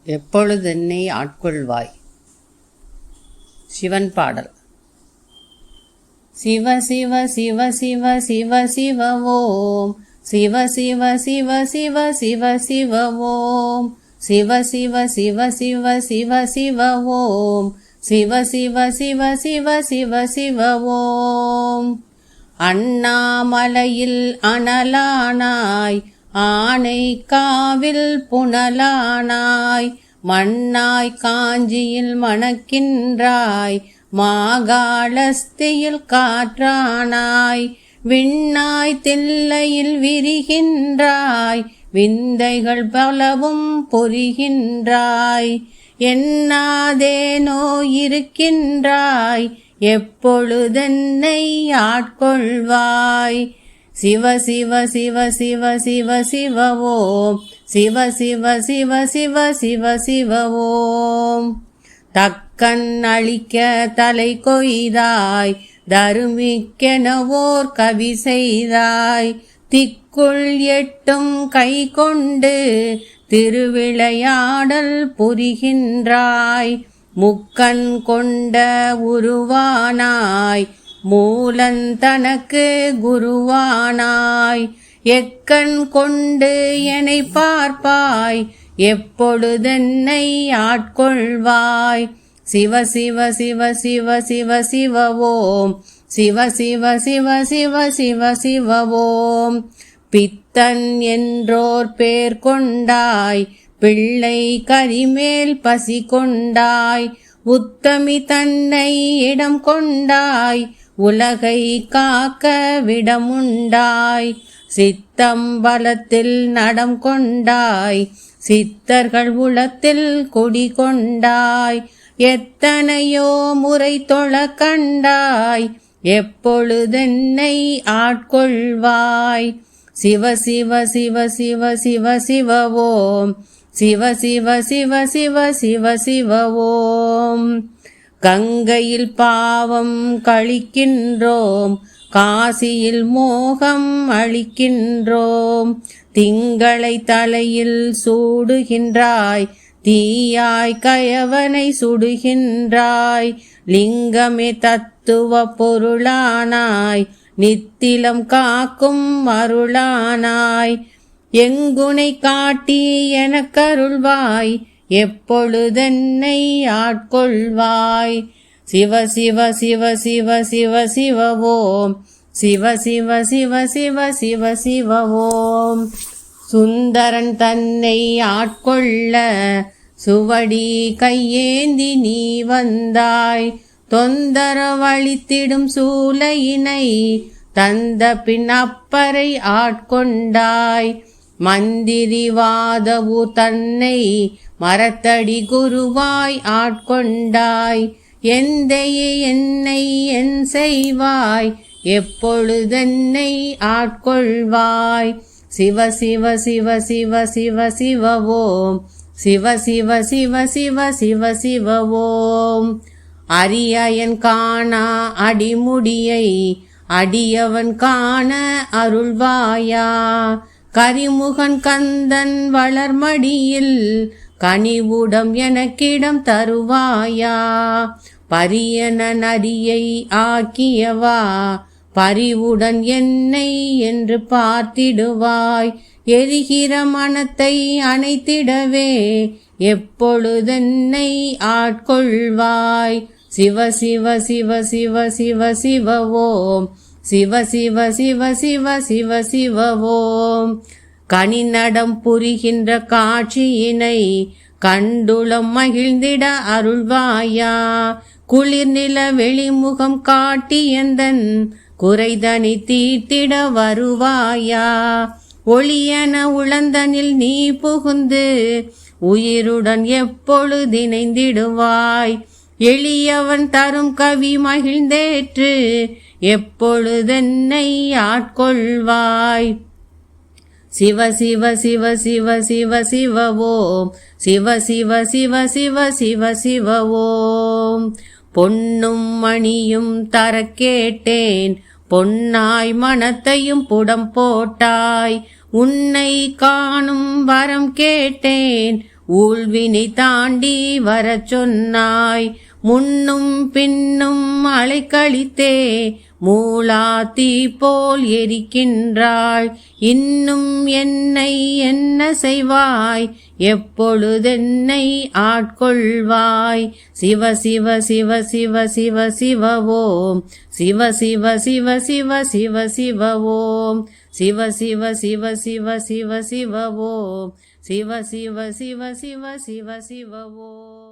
எப்பொழுதென்னை ஆட்கொள்வாய். சிவன் பாடல். சிவ சிவ சிவ சிவ சிவ சிவ ஓம் சிவ சிவ சிவ சிவ சிவ சிவ ஓம் சிவ சிவ சிவ சிவ சிவ சிவ ஓம் சிவ சிவ சிவ சிவ சிவ சிவ ஓம். அண்ணாமலையில் அனலானாய் ஆனை காவில் புனலானாய் மண்ணாய் காஞ்சியில் மணக்கின்றாய் மாகாளஸ்தியில் காற்றானாய் விண்ணாய் தில்லையில் விரிகின்றாய் விந்தைகள் பலவும் பொரிகின்றாய் எண்ணாதேனோ இருக்கின்றாய் எப்பொழுதென்னை ஆட்கொள்வாய். சிவ சிவ சிவ சிவ சிவ சிவ ஓம் சிவ சிவ சிவ சிவ சிவ சிவ ஓம். தக்கன் அழிக்க தலை கொய்தாய் தருமிக்கெனவோர் கவி செய்தாய் திக்குள் எட்டும் கை கொண்டு திருவிளையாடல் புரிகின்றாய் முக்கண் கொண்ட உருவானாய் மூலன் தனக்கு குருவானாய் எக்கண் கொண்டு என்னை பார்ப்பாய் எப்பொழுதென்னை ஆட்கொள்வாய். சிவ சிவ சிவ சிவ சிவ சிவ ஓம் சிவ சிவ சிவ சிவ சிவ சிவ ஓம். பித்தன் என்றோர் பேர் கொண்டாய் பிள்ளை கரிமேல் பசி கொண்டாய் உத்தமி தன்னை இடம் கொண்டாய் உலகை காக்க விடமுண்டாய் சித்தம்பலத்தில் நடம் கொண்டாய் சித்தர்கள் உளத்தில் குடி கொண்டாய் எத்தனையோ முறை தொழ கண்டாய் எப்பொழுதென்னை ஆட்கொள்வாய். சிவ சிவ சிவ சிவ சிவ சிவ ஓம் சிவ சிவ சிவ சிவ சிவ சிவ ஓம். கங்கையில் பாவம் கழிக்கின்றோம் காசியில் மோகம் அழிக்கின்றோம் திங்களை தலையில் சூடுகின்றாய் தீயாய் கயவனை சுடுகின்றாய் லிங்கமே தத்துவ பொருளானாய் நித்திலம் காக்கும் அருளானாய் எங்குனை காட்டி எனக்கருள்வாய் எப்பொழுதென்னை ஆட்கொள்வாய். சிவ சிவ சிவ சிவ சிவ சிவ ஓம் சிவ சிவ சிவ சிவ சிவ சிவ ஓம். சுந்தரன் தன்னை ஆட்கொள்ள சுவடி கையேந்தி நீ வந்தாய் தொந்தரவழித்திடும் சூலையினை தந்த பின் அப்பரை ஆட்கொண்டாய் மந்திரிவாதவு தன்னை மரத்தடி குருவாய் ஆட்கொண்டாய் எந்தையே என்னை என் செய்வாய் எப்பொழுதென்னை ஆட்கொள்வாய். சிவ சிவ சிவ சிவ சிவ சிவ ஓம் சிவ சிவ சிவ சிவ சிவ சிவ ஓம். அரியயன் காணா அடிமுடியை அடியவன் காண அருள்வாயா கரிமுகன் கந்தன் வளர்மடியில் கனிவுடம் எனக்கிடம் தருவாயா பரியன நரியை ஆக்கியவா பரிவுடன் என்னை என்று பார்த்திடுவாய் எரிகிற மனத்தை அணைத்திடவே எப்பொழுதென்னை ஆட்கொள்வாய். சிவ சிவ சிவ சிவ சிவ சிவ ஓம் சிவ சிவ சிவ சிவ சிவ சிவ ஓம். கனிநடம் புரிகின்ற காட்சியினை கண்டுளம் மகிழ்ந்திட அருள்வாயா குளிர்நில வெளிமுகம் காட்டியந்தன் குறைதனி தீர்த்திட வருவாயா ஒளியன உளந்தனில் நீ புகுந்து உயிருடன் எப்பொழுதிணைந்திடுவாய் எளியவன் தரும் கவி மகிழ்ந்தேற்று எப்பொழுதென்னை ஆட்கொள்வாய். சிவ சிவ சிவ சிவ சிவ சிவ ஓம் சிவ சிவ சிவ சிவ சிவ சிவ ஓம். பொன்னும் மணியும் தர கேட்டேன் பொன்னாய் மனத்தையும் புடம் போட்டாய் உன்னை காணும் வரம் கேட்டேன் ஊழ்வினை தாண்டி வரச் சொன்னாய். முன்னும் பின்னும் அலைக்கழித்தே மூளாத்தி போல் எரிக்கின்றாய். இன்னும் என்னை என்ன செய்வாய்? எப்பொழுதென்னை ஆட்கொள்வாய்? சிவ சிவ சிவ சிவ சிவ சிவ ஓம். சிவ சிவ சிவ சிவ சிவ சிவ ஓம். சிவ சிவ சிவ சிவ சிவ சிவ ஓம். சிவ சிவ சிவ சிவ சிவ சிவ ஓம்.